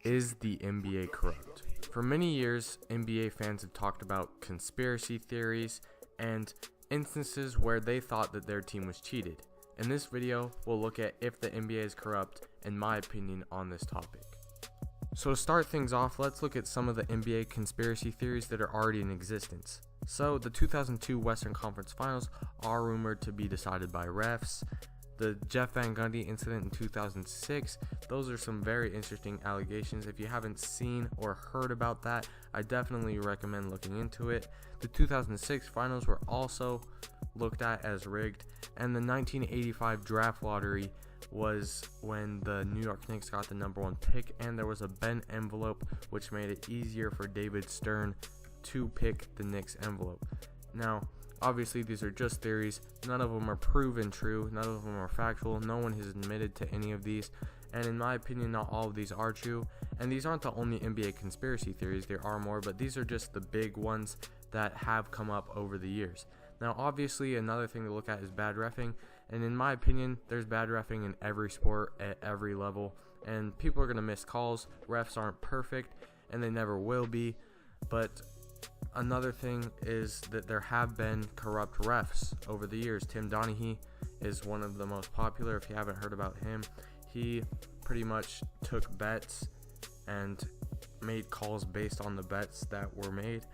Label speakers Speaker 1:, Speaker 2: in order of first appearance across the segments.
Speaker 1: Is the NBA corrupt? For many years, NBA fans have talked about conspiracy theories and instances where they thought that their team was cheated. In this video, we'll look at if the NBA is corrupt and my opinion on this topic. So to start things off, let's look at some of the NBA conspiracy theories that are already in existence. So the 2002 Western Conference Finals are rumored to be decided by refs. The Jeff Van Gundy incident in 2006, those are some very interesting allegations. If you haven't seen or heard about that, I definitely recommend looking into it. The 2006 finals were also looked at as rigged, and the 1985 draft lottery was when the New York Knicks got the #1 pick, and there was a bent envelope which made it easier for David Stern to pick the Knicks envelope. Now, obviously, these are just theories. None of them are proven true. None of them are factual. No one has admitted to any of these. And in my opinion, not all of these are true. And these aren't the only NBA conspiracy theories. There are more, but these are just the big ones that have come up over the years. Now, obviously, another thing to look at is bad reffing. And in my opinion, there's bad reffing in every sport at every level. And people are going to miss calls. Refs aren't perfect, and they never will be. But another thing is that there have been corrupt refs over the years. Tim Donaghy is one of the most popular. If you haven't heard about him, he pretty much took bets and made calls based on the bets that were made.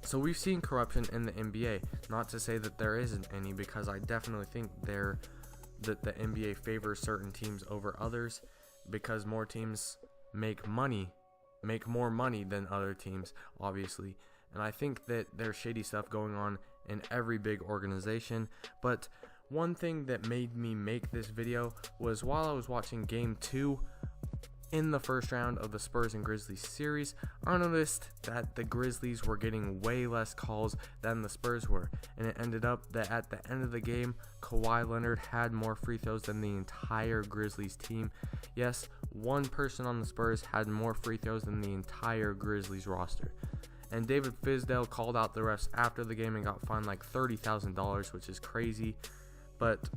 Speaker 1: So we've seen corruption in the NBA. Not to say that there isn't any, because I definitely think that the NBA favors certain teams over others, because more teams make more money than other teams, obviously. And I think that there's shady stuff going on in every big organization. But one thing that made me make this video was while I was watching Game 2 in the first round of the Spurs and Grizzlies series, I noticed that the Grizzlies were getting way less calls than the Spurs were. And it ended up that at the end of the game, Kawhi Leonard had more free throws than the entire Grizzlies team. Yes, one person on the Spurs had more free throws than the entire Grizzlies roster. And David Fizdale called out the refs after the game and got fined like $30,000, which is crazy. But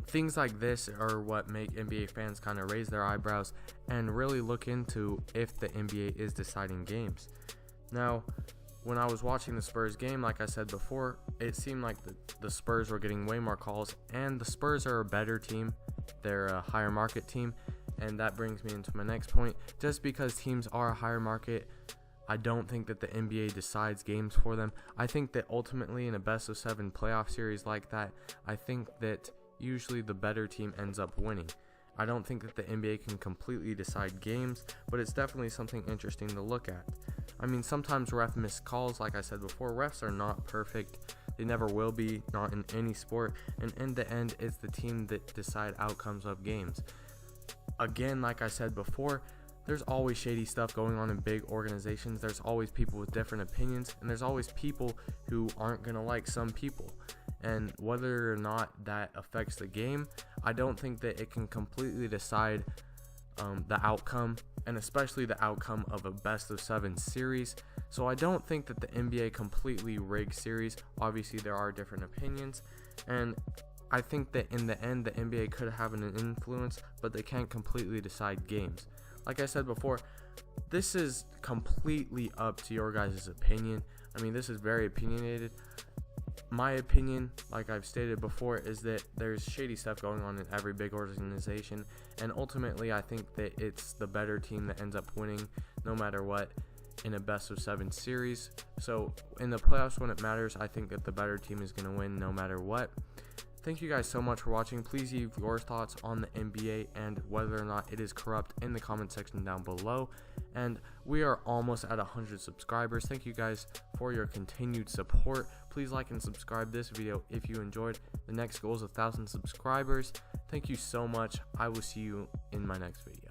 Speaker 1: things like this are what make NBA fans kind of raise their eyebrows and really look into if the NBA is deciding games. Now, when I was watching the Spurs game, like I said before, it seemed like the Spurs were getting way more calls, and the Spurs are a better team. They're a higher market team, and that brings me into my next point. Just because teams are a higher market, I don't think that the NBA decides games for them. I think that ultimately in a best-of-7 playoff series like that, I think that usually the better team ends up winning. I don't think that the NBA can completely decide games, but it's definitely something interesting to look at. I mean, sometimes ref miss calls. Like I said before, refs are not perfect. They never will be, not in any sport. And in the end, it's the team that decide outcomes of games. Again, like I said before, there's always shady stuff going on in big organizations. There's always people with different opinions, and there's always people who aren't going to like some people. And whether or not that affects the game, I don't think that it can completely decide the outcome, and especially the outcome of a best-of-7 series. So I don't think that the NBA completely rigs series. Obviously, there are different opinions, and I think that in the end, the NBA could have an influence, but they can't completely decide games. Like I said before, this is completely up to your guys' opinion. I mean, this is very opinionated. My opinion, like I've stated before, is that there's shady stuff going on in every big organization, and ultimately I think that it's the better team that ends up winning no matter what in a best-of-7 series. So in the playoffs, when it matters, I think that the better team is going to win no matter what. Thank you guys so much for watching. Please leave your thoughts on the NBA and whether or not it is corrupt in the comment section down below. And we are almost at 100 subscribers. Thank you guys for your continued support. Please like and subscribe this video if you enjoyed. The next goal is 1,000 subscribers. Thank you so much. I will see you in my next video.